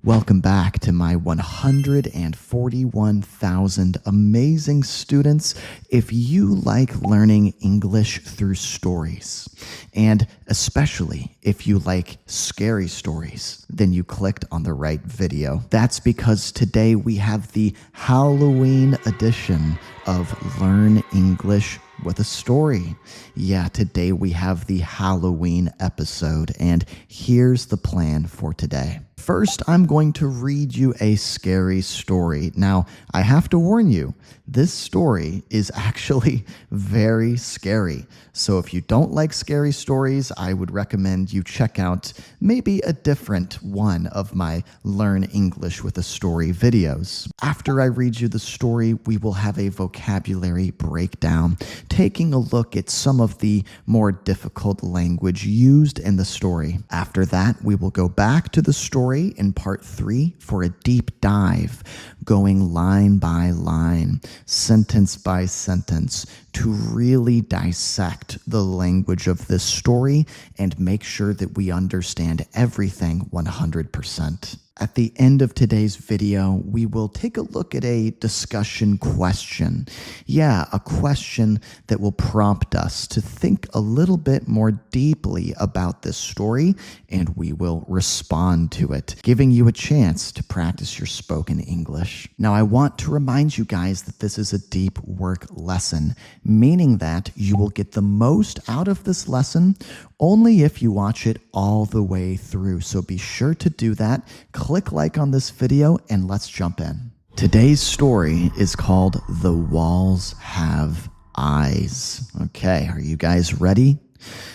Welcome back to my 141,000 amazing students. If you like learning English through stories, and especially if you like scary stories, then you clicked on the right video. That's because today we have the Halloween edition of Learn English with a Story. Yeah, today we have the Halloween episode, and here's the plan for today. First, I'm going to read you a scary story. Now, I have to warn you, this story is actually very scary. So if you don't like scary stories, I would recommend you check out maybe a different one of my Learn English with a Story videos. After I read you the story, we will have a vocabulary breakdown, taking a look at some of the more difficult language used in the story. After that, we will go back to the story in part 3 for a deep dive, going line by line, sentence by sentence, to really dissect the language of this story and make sure that we understand everything 100%. At the end of today's video, we will take a look at a discussion question. Yeah, a question that will prompt us to think a little bit more deeply about this story, and we will respond to it, giving you a chance to practice your spoken English. Now, I want to remind you guys that this is a deep work lesson, meaning that you will get the most out of this lesson only if you watch it all the way through. So be sure to do that. Click like on this video and let's jump in. Today's story is called The Walls Have Eyes. Okay, are you guys ready?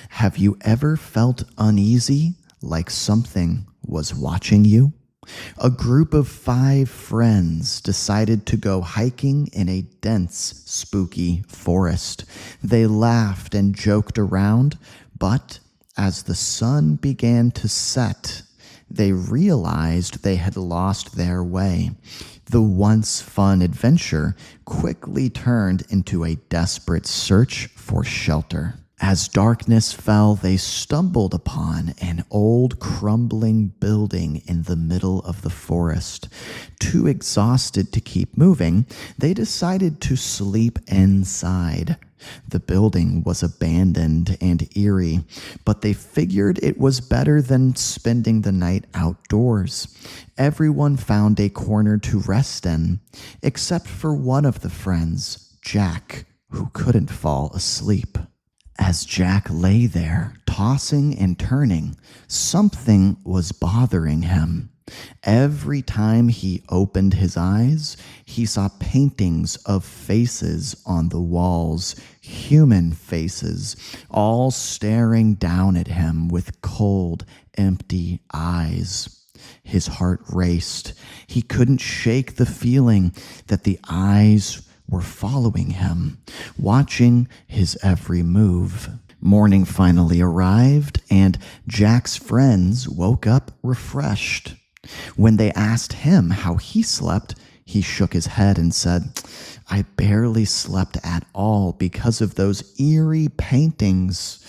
Have you ever felt uneasy, like something was watching you? A group of 5 friends decided to go hiking in a dense, spooky forest. They laughed and joked around, but as the sun began to set, they realized they had lost their way. The once fun adventure quickly turned into a desperate search for shelter. As darkness fell, they stumbled upon an old crumbling building in the middle of the forest. Too exhausted to keep moving, they decided to sleep inside. The building was abandoned and eerie, but they figured it was better than spending the night outdoors. Everyone found a corner to rest in, except for one of the friends, Jack, who couldn't fall asleep. As Jack lay there, tossing and turning, something was bothering him. Every time he opened his eyes, he saw paintings of faces on the walls, human faces, all staring down at him with cold, empty eyes. His heart raced. He couldn't shake the feeling that the eyes were following him, watching his every move. Morning finally arrived, and Jack's friends woke up refreshed. When they asked him how he slept, he shook his head and said, "I barely slept at all because of those eerie paintings."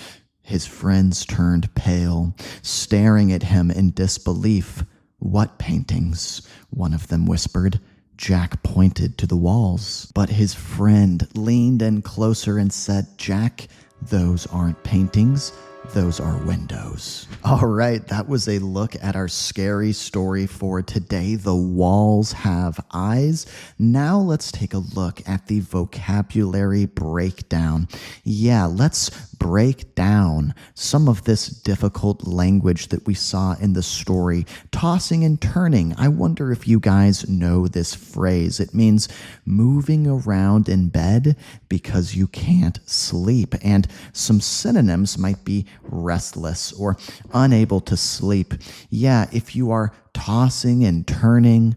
His friends turned pale, staring at him in disbelief. "What paintings?" one of them whispered. Jack pointed to the walls, but his friend leaned in closer and said, "Jack, those aren't paintings. Those are windows." All right, that was a look at our scary story for today. The Walls Have Eyes. Now let's take a look at the vocabulary breakdown. Yeah, let's break down some of this difficult language that we saw in the story. Tossing and turning. I wonder if you guys know this phrase. It means moving around in bed because you can't sleep. And some synonyms might be restless or unable to sleep. Yeah, if you are tossing and turning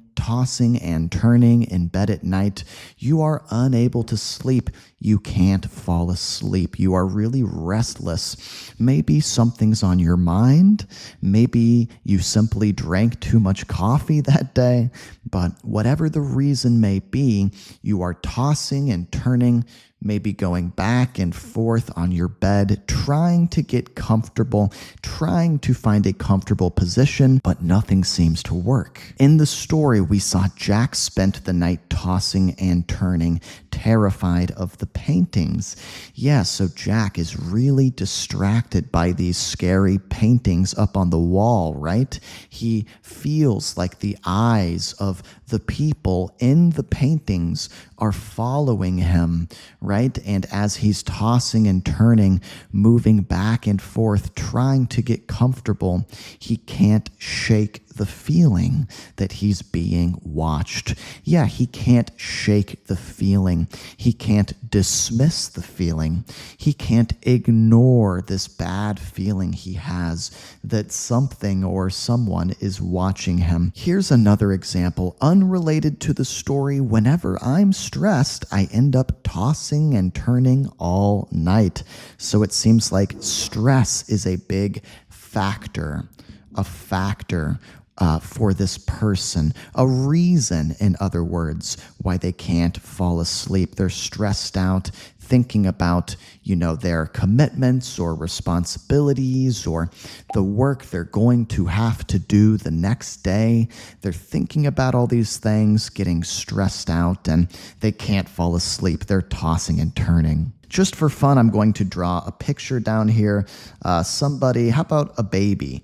in bed at night, you are unable to sleep. You can't fall asleep. You are really restless. Maybe something's on your mind. Maybe you simply drank too much coffee that day. But whatever the reason may be, you are tossing and turning, maybe going back and forth on your bed, trying to get comfortable, trying to find a comfortable position, but nothing seems to work. In the story, we saw Jack spent the night tossing and turning, terrified of the paintings. Yeah, so Jack is really distracted by these scary paintings up on the wall, right? He feels like the eyes of the people in the paintings are following him, right? And as he's tossing and turning, moving back and forth, trying to get comfortable, he can't shake the feeling that he's being watched. Yeah, he can't shake the feeling. He can't dismiss the feeling. He can't ignore this bad feeling he has that something or someone is watching him. Here's another example, unrelated to the story. Whenever I'm stressed, I end up tossing and turning all night. So it seems like stress is a big factor, for this person, a reason, in other words, why they can't fall asleep. They're stressed out, thinking about, their commitments or responsibilities or the work they're going to have to do the next day. They're thinking about all these things, getting stressed out, and they can't fall asleep. They're tossing and turning. Just for fun, I'm going to draw a picture down here. Somebody, how about a baby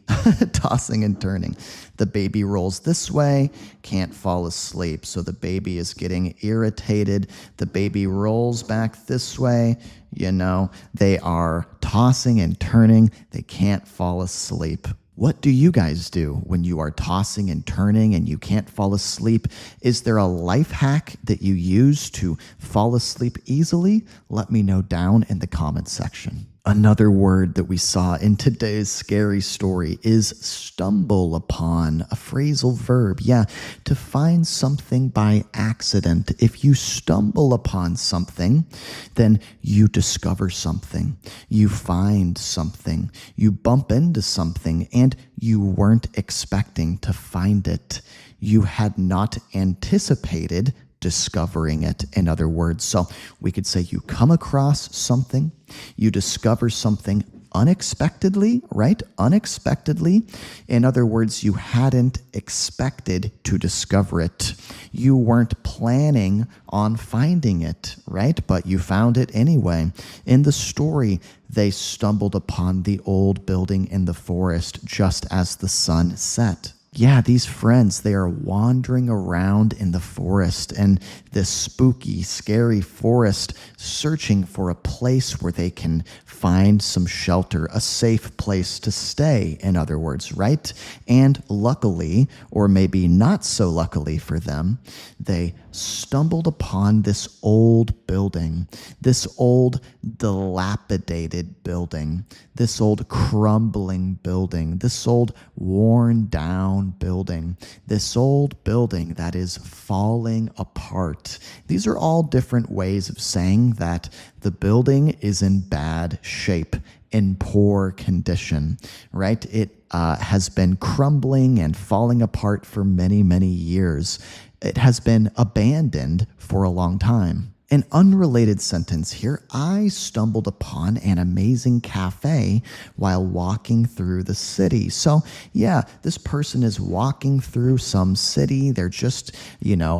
tossing and turning? The baby rolls this way, can't fall asleep. So the baby is getting irritated. The baby rolls back this way. They are tossing and turning. They can't fall asleep. What do you guys do when you are tossing and turning and you can't fall asleep? Is there a life hack that you use to fall asleep easily? Let me know down in the comments section. Another word that we saw in today's scary story is stumble upon, a phrasal verb. Yeah, to find something by accident. If you stumble upon something, then you discover something. You find something. You bump into something, and you weren't expecting to find it. You had not anticipated discovering it, in other words. So we could say you come across something, you discover something unexpectedly, right? Unexpectedly. In other words, you hadn't expected to discover it. You weren't planning on finding it, right? But you found it anyway. In the story, they stumbled upon the old building in the forest just as the sun set. Yeah, these friends, they are wandering around in the forest, and this spooky, scary forest, searching for a place where they can find some shelter, a safe place to stay, in other words, right? And luckily, or maybe not so luckily for them, they stumbled upon this old building, this old dilapidated building, this old crumbling building, this old worn down building, this old building that is falling apart. These are all different ways of saying that the building is in bad shape, in poor condition, right? It has been crumbling and falling apart for many, many years. It has been abandoned for a long time. An unrelated sentence here. I stumbled upon an amazing cafe while walking through the city. So yeah, this person is walking through some city. They're just,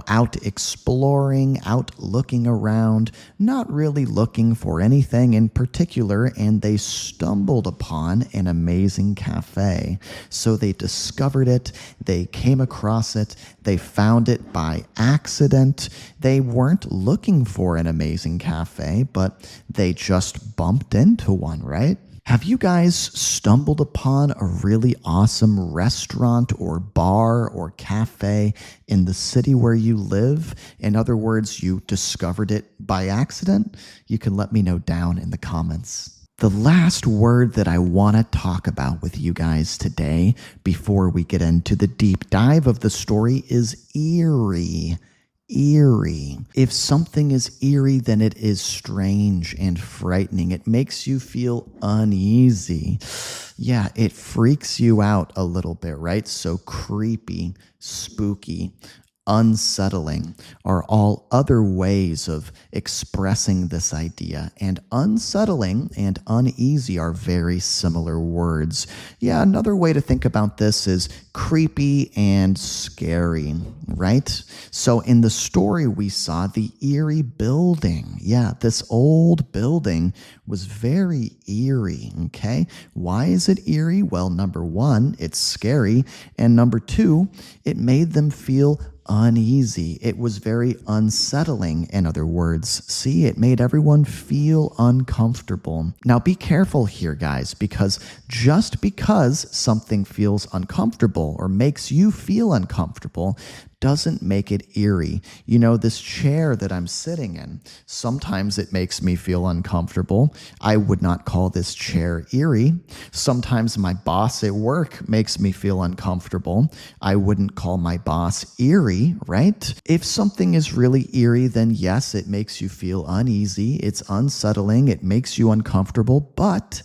out exploring, out looking around, not really looking for anything in particular, and they stumbled upon an amazing cafe. So they discovered it, they came across it, they found it by accident. They weren't looking for an amazing cafe, but they just bumped into one, right? Have you guys stumbled upon a really awesome restaurant or bar or cafe in the city where you live? In other words, you discovered it by accident? You can let me know down in the comments. The last word that I want to talk about with you guys today, before we get into the deep dive of the story, is eerie. Eerie. If something is eerie, then it is strange and frightening. It makes you feel uneasy. Yeah, it freaks you out a little bit, right? So creepy, spooky, unsettling are all other ways of expressing this idea. And unsettling and uneasy are very similar words. Yeah, another way to think about this is creepy and scary, right? So in the story, we saw the Eerie building. Yeah, this old building was very eerie, okay? Why is it eerie? Well, number one, it's scary. And number two, it made them feel uneasy. It was very unsettling, in other words. See, it made everyone feel uncomfortable. Now, be careful here, guys, because just because something feels uncomfortable or makes you feel uncomfortable doesn't make it eerie. You know, this chair that I'm sitting in, sometimes it makes me feel uncomfortable. I would not call this chair eerie. Sometimes my boss at work makes me feel uncomfortable. I wouldn't call my boss eerie, right? If something is really eerie, then yes, it makes you feel uneasy. It's unsettling. It makes you uncomfortable, but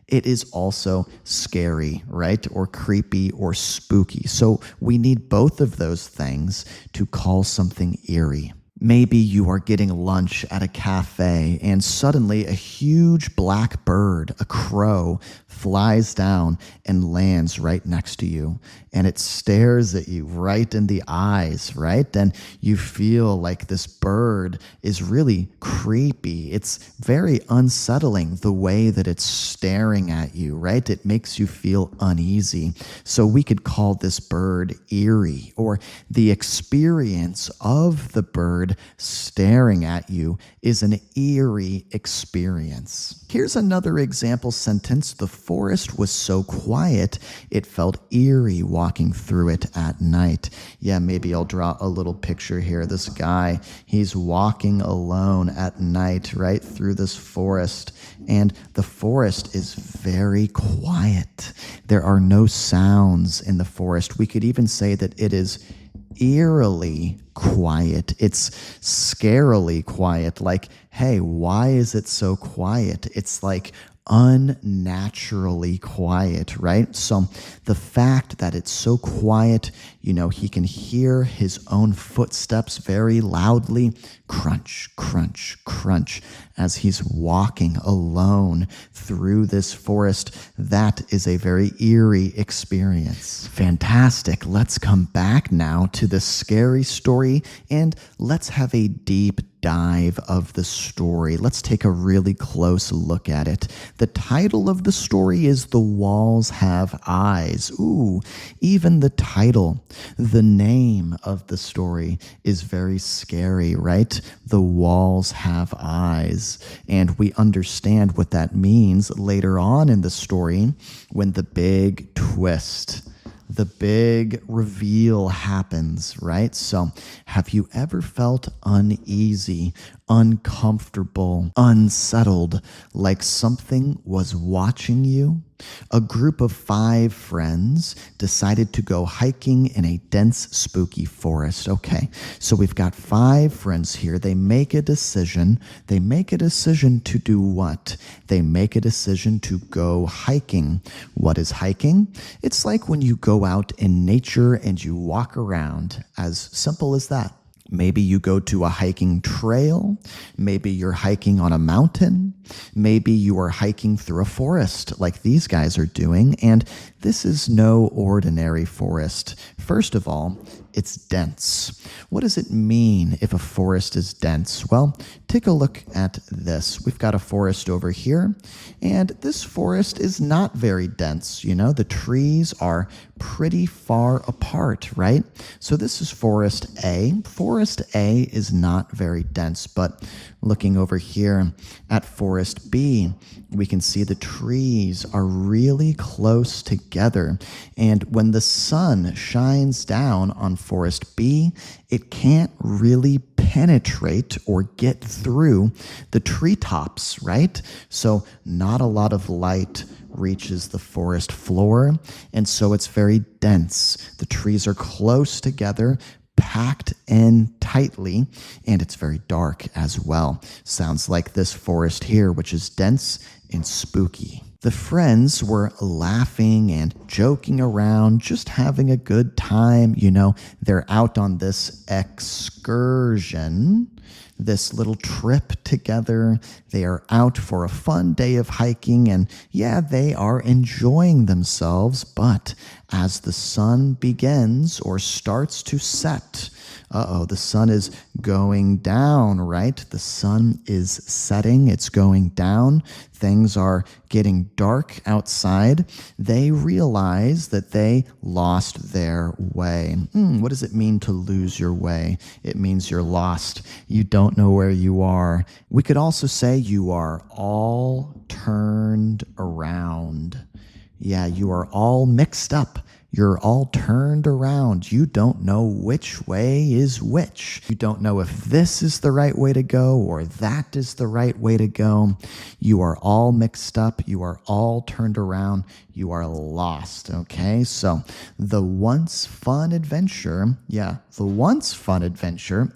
it is also scary, right? Or creepy or spooky. So we need both of those things to call something eerie. Maybe you are getting lunch at a cafe and suddenly a huge black bird, a crow, flies down and lands right next to you. And it stares at you right in the eyes, right? And you feel like this bird is really creepy. It's very unsettling the way that it's staring at you, right? It makes you feel uneasy. So we could call this bird eerie, or the experience of the bird staring at you is an eerie experience. Here's another example sentence. The forest was so quiet, it felt eerie walking through it at night. Yeah, maybe I'll draw a little picture here. This guy, he's walking alone at night, right, through this forest. And the forest is very quiet. There are no sounds in the forest. We could even say that it is eerily quiet. It's scarily quiet. Like, hey, why is it so quiet? It's like unnaturally quiet, right? So the fact that it's so quiet, you know, he can hear his own footsteps very loudly, crunch, crunch, crunch, as he's walking alone through this forest. That is a very eerie experience. Fantastic. Let's come back now to the scary story and let's have a deep dive of the story. Let's take a really close look at it. The title of the story is The Walls Have Eyes. Ooh, even the title, the name of the story is very scary, right? The walls have eyes. And we understand what that means later on in the story when the big twist, the big reveal happens, right? So have you ever felt uneasy, uncomfortable, unsettled, like something was watching you? A group of 5 friends decided to go hiking in a dense, spooky forest. Okay, so we've got 5 friends here. They make a decision. They make a decision to do what? They make a decision to go hiking. What is hiking? It's like when you go out in nature and you walk around. As simple as that. Maybe you go to a hiking trail. Maybe you're hiking on a mountain. Maybe you are hiking through a forest like these guys are doing. And this is no ordinary forest. First of all, it's dense. What does it mean if a forest is dense? Well, take a look at this. We've got a forest over here, and this forest is not very dense. You know, the trees are pretty far apart, right? So this is Forest A. Forest A is not very dense, but looking over here at Forest B, we can see the trees are really close together. And when the sun shines down on Forest B, it can't really penetrate or get through the treetops, right? So not a lot of light reaches the forest floor, and so it's very dense. The trees are close together, packed in tightly, and it's very dark as well. Sounds like this forest here, which is dense and spooky. The friends were laughing and joking around, just having a good time. They're out on this excursion, this little trip together. They are out for a fun day of hiking, and yeah, they are enjoying themselves. But as the sun begins or starts to set, the sun is going down, right? The sun is setting, it's going down. Things are getting dark outside. They realize that they lost their way. What does it mean to lose your way? It means you're lost. You don't know where you are. We could also say you are all turned around. Yeah, you are all mixed up. You're all turned around. You don't know which way is which. You don't know if this is the right way to go or that is the right way to go. You are all mixed up. You are all turned around. You are lost, okay? So the once fun adventure,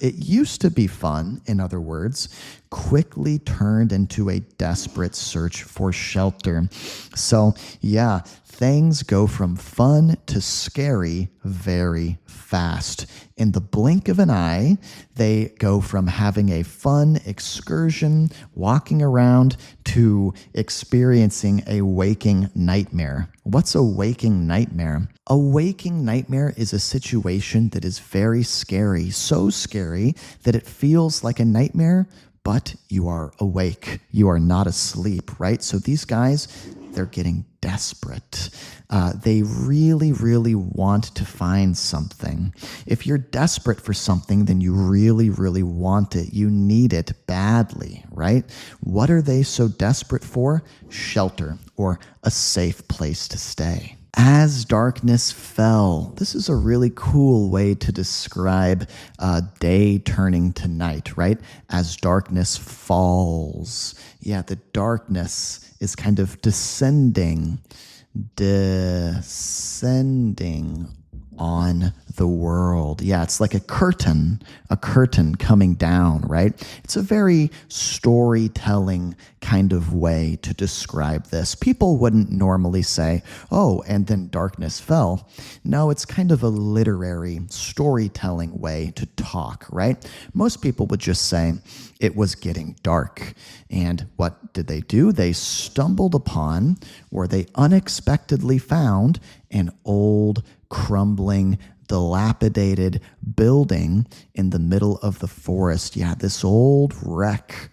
it used to be fun, in other words, quickly turned into a desperate search for shelter. So, yeah, things go from fun to scary very fast. In the blink of an eye, they go from having a fun excursion, walking around, to experiencing a waking nightmare. What's a waking nightmare? A waking nightmare is a situation that is very scary, so scary that it feels like a nightmare, but you are awake. You are not asleep, right? So these guys, they're getting desperate. They really, really want to find something. If you're desperate for something, then you really, really want it. You need it badly, right? What are they so desperate for? Shelter, or a safe place to stay. As darkness fell. This is a really cool way to describe day turning to night, right? As darkness falls. Yeah, the darkness is kind of descending on the world. Yeah, it's like a curtain coming down, right? It's a very storytelling kind of way to describe this. People wouldn't normally say, oh, and then darkness fell. No, it's kind of a literary storytelling way to talk, right? Most people would just say it was getting dark. And what did they do? They stumbled upon, or they unexpectedly found, an old, crumbling, dilapidated building in the middle of the forest. Yeah, this old wreck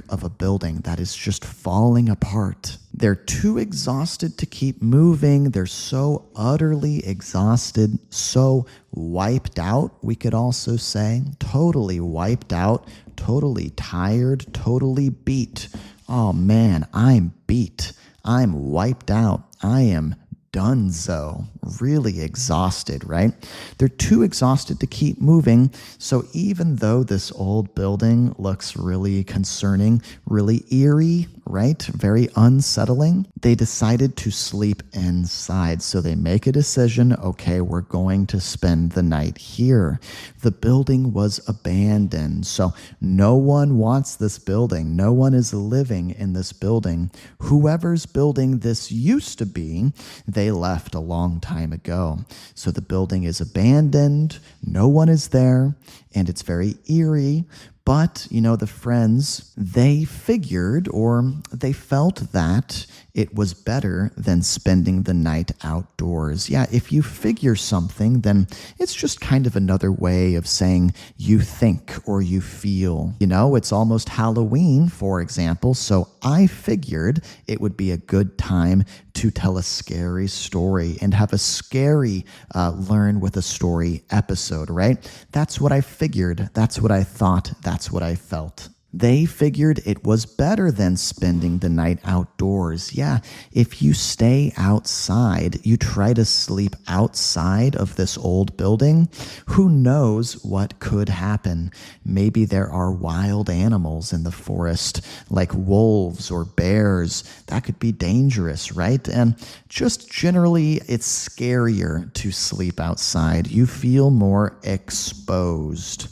of a building that is just falling apart. They're too exhausted to keep moving. They're so utterly exhausted, so wiped out, we could also say. Totally wiped out, totally tired, totally beat. Oh man, I'm beat. I'm wiped out. I am donezo, really exhausted, right? They're too exhausted to keep moving. So even though this old building looks really concerning, really eerie, right? Very unsettling, they decided to sleep inside. So they make a decision, okay, we're going to spend the night here. The building was abandoned, so no one wants this building. No one is living in this building. Whoever's building this used to be, they left a long time ago. So the building is abandoned, no one is there, and it's very eerie. But, the friends, they figured, or they felt that it was better than spending the night outdoors. Yeah, if you figure something, then it's just kind of another way of saying you think or you feel. It's almost Halloween, for example, so I figured it would be a good time to tell a scary story and have a scary Learn with a Story episode, right? That's what I figured. That's what I thought. That's what I felt. They figured it was better than spending the night outdoors. Yeah, if you stay outside, you try to sleep outside of this old building, who knows what could happen? Maybe there are wild animals in the forest, like wolves or bears. That could be dangerous, right? And just generally, it's scarier to sleep outside. You feel more exposed,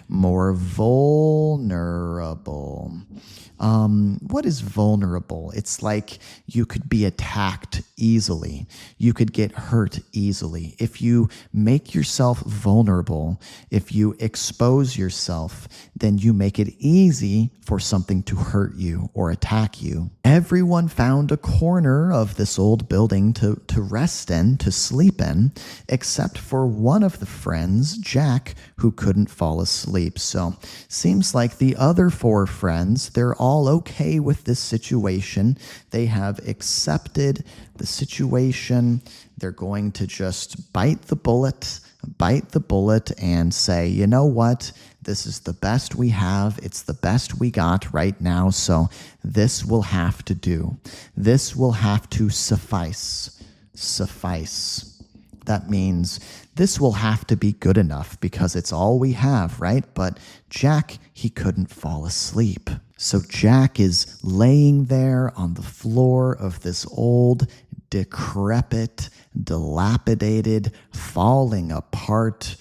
more vulnerable. What is vulnerable? It's like you could be attacked easily. You could get hurt easily. If you make yourself vulnerable, if you expose yourself, then you make it easy for something to hurt you or attack you. Everyone found a corner of this old building to rest in, to sleep in, except for one of the friends, Jack, who couldn't fall asleep. So seems like the other four friends, they're all okay with this situation. They have accepted the situation. They're going to just bite the bullet and say, you know what? This is the best we have. It's the best we got right now. So this will have to do. This will have to suffice. Suffice. That means this will have to be good enough because it's all we have, right? But Jack, he couldn't fall asleep. So Jack is laying there on the floor of this old, decrepit, dilapidated, falling apart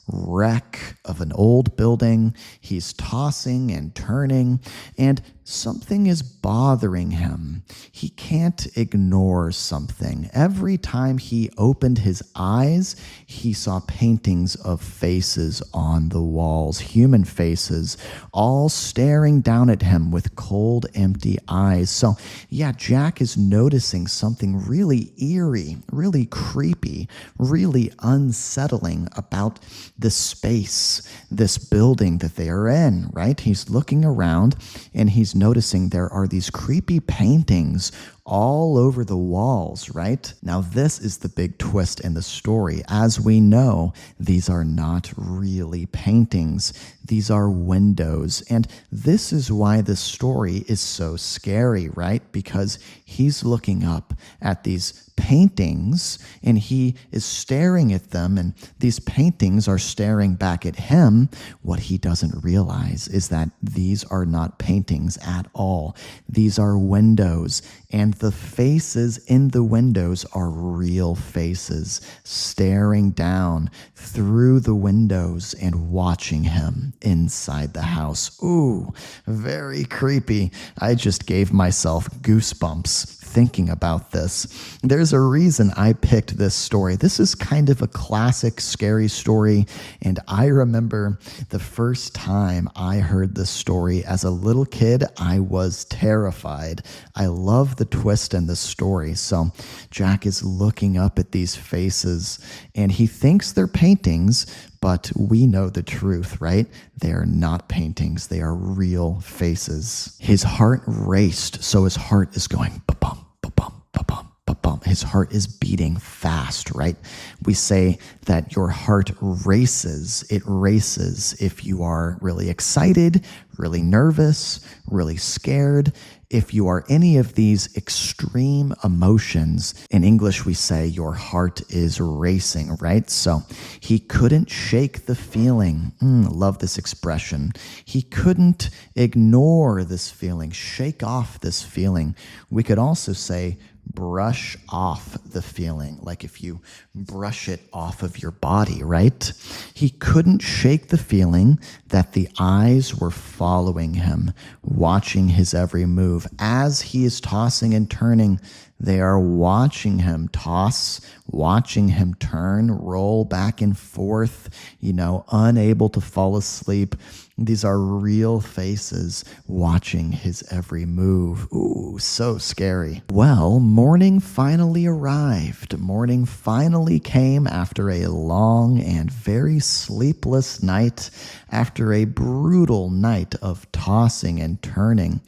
wreck of an old building. He's tossing and turning, and something is bothering him. He can't ignore something. Every time he opened his eyes, he saw paintings of faces on the walls, human faces, all staring down at him with cold, empty eyes. So, yeah, Jack is noticing something really eerie, really creepy, really unsettling about this space, this building that they are in, right? He's looking around and he's noticing there are these creepy paintings all over the walls, right? Now, this is the big twist in the story. As we know, these are not really paintings. These are windows. And this is why the story is so scary, right? Because he's looking up at these paintings and he is staring at them, and these paintings are staring back at him. What he doesn't realize is that these are not paintings at all. These are windows, and the faces in the windows are real faces staring down through the windows and watching him inside the house. Ooh, very creepy. I just gave myself goosebumps thinking about this. There's a reason I picked this story. This is kind of a classic scary story, and I remember the first time I heard this story as a little kid, I was terrified. I love the twist in the story. So Jack is looking up at these faces, and he thinks they're paintings, but we know the truth, right? They are not paintings. They are real faces. His heart raced, so his heart is going ba-bum, ba-bum, ba-bum, ba-bum. His heart is beating fast, right? We say that your heart races. It races if you are really excited, really nervous, really scared. If you are any of these extreme emotions, in English we say your heart is racing, right? So he couldn't shake the feeling. Love this expression. He couldn't ignore this feeling, shake off this feeling. We could also say brush off the feeling, like if you brush it off of your body, right? He couldn't shake the feeling that the eyes were following him, watching his every move. As he is tossing and turning, they are watching him toss, watching him turn, roll back and forth, unable to fall asleep. These are real faces watching his every move. Ooh, so scary. Well, morning finally arrived. Morning finally came after a long and very sleepless night, after a brutal night of tossing and turning.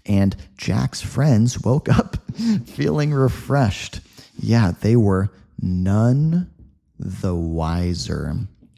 And Jack's friends woke up feeling refreshed. Yeah, they were none the wiser.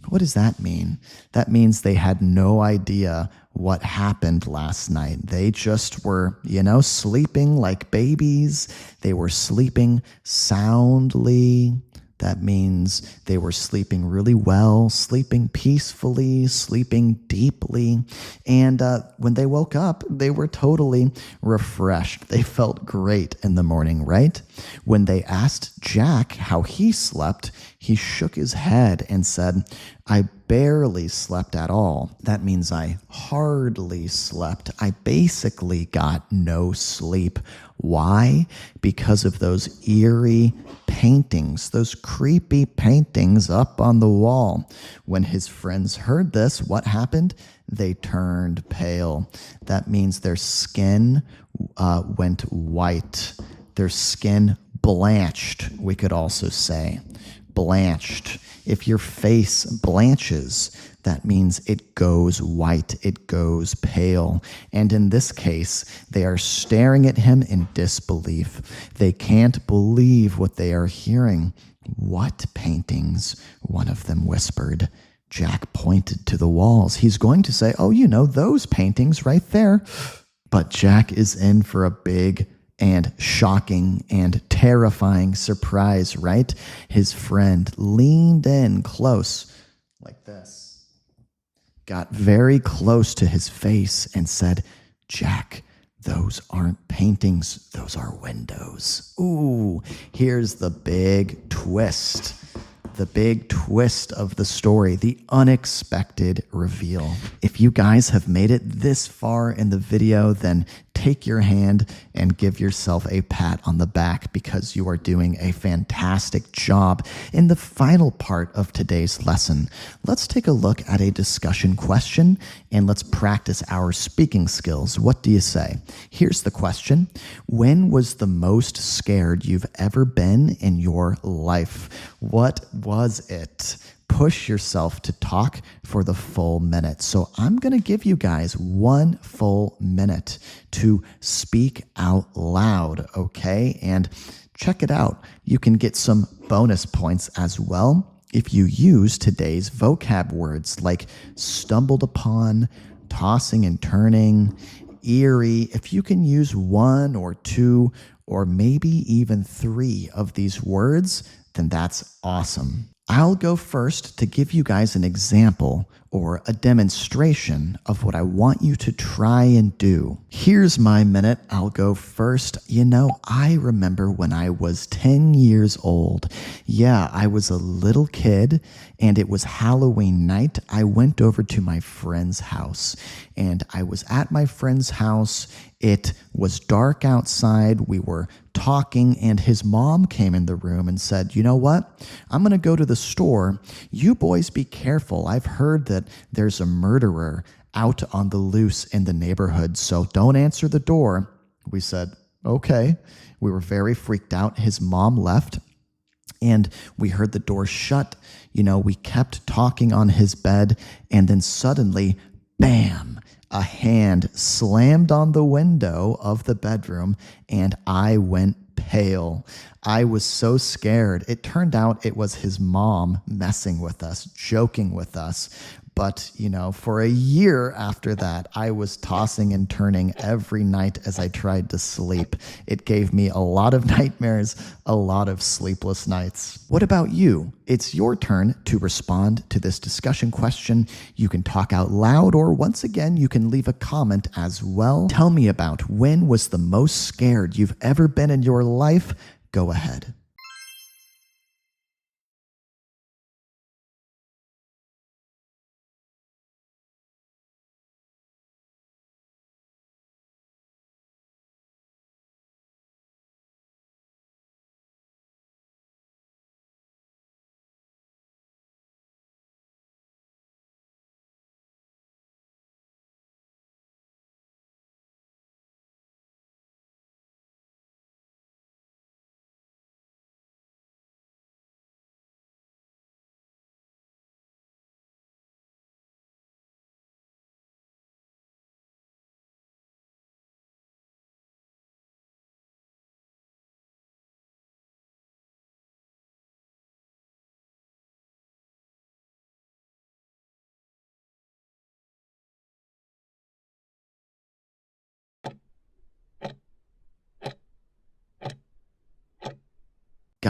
What does that mean? That means they had no idea what happened last night. They just were, sleeping like babies. They were sleeping soundly. That means they were sleeping really well, sleeping peacefully, sleeping deeply. And when they woke up, they were totally refreshed. They felt great in the morning, right? When they asked Jack how he slept, he shook his head and said, I barely slept at all. That means I hardly slept. I basically got no sleep. Why? Because of those eerie paintings, those creepy paintings up on the wall. When his friends heard this, what happened? They turned pale. That means their skin went white. Their skin blanched, we could also say. Blanched. If your face blanches, that means it goes white, it goes pale. And in this case, they are staring at him in disbelief. They can't believe what they are hearing. What paintings? One of them whispered. Jack pointed to the walls. He's going to say, oh, you know, those paintings right there. But Jack is in for a big and shocking and terrifying surprise, right? His friend leaned in close like this, got very close to his face and said, Jack, those aren't paintings, those are windows. Ooh, here's the big twist. The big twist of the story, the unexpected reveal. If you guys have made it this far in the video, then take your hand and give yourself a pat on the back because you are doing a fantastic job. In the final part of today's lesson, let's take a look at a discussion question and let's practice our speaking skills. What do you say? Here's the question. When was the most scared you've ever been in your life? What was it? Push yourself to talk for the full minute. So I'm going to give you guys 1 full minute to speak out loud, okay? And check it out. You can get some bonus points as well if you use today's vocab words like stumbled upon, tossing and turning, eerie. If you can use 1 or 2 or maybe even 3 of these words, then that's awesome. I'll go first to give you guys an example or a demonstration of what I want you to try and do. Here's my minute. I'll go first. You know, I remember when I was 10 years old. Yeah, I was a little kid and it was Halloween night. I went over to my friend's house and I was at my friend's house. It was dark outside. We were talking and his mom came in the room and said, you know what? I'm going to go to the store. You boys be careful. I've heard that there's a murderer out on the loose in the neighborhood, so don't answer the door. We said, okay. We were very freaked out. His mom left and we heard the door shut. You know, we kept talking on his bed and then suddenly, bam, a hand slammed on the window of the bedroom and I went pale. I was so scared. It turned out it was his mom messing with us, joking with us. But, you know, for a year after that, I was tossing and turning every night as I tried to sleep. It gave me a lot of nightmares, a lot of sleepless nights. What about you? It's your turn to respond to this discussion question. You can talk out loud, or once again, you can leave a comment as well. Tell me about when was the most scared you've ever been in your life. Go ahead.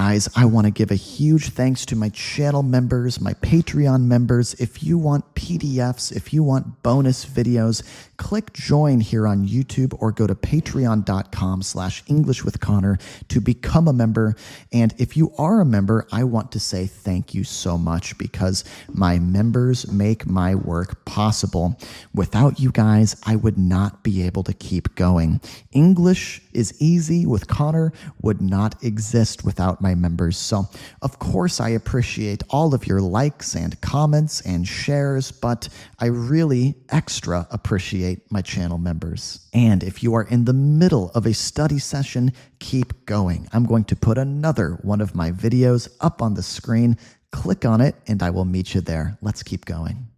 guys, I want to give a huge thanks to my channel members, my Patreon members. If you want PDFs, if you want bonus videos, click join here on YouTube or go to patreon.com/EnglishWithConnor to become a member. And if you are a member, I want to say thank you so much because my members make my work possible. Without you guys, I would not be able to keep going. English is Easy with Connor would not exist without my members. So, of course, I appreciate all of your likes and comments and shares, but I really extra appreciate my channel members. And if you are in the middle of a study session, keep going. I'm going to put another one of my videos up on the screen. Click on it and I will meet you there. Let's keep going.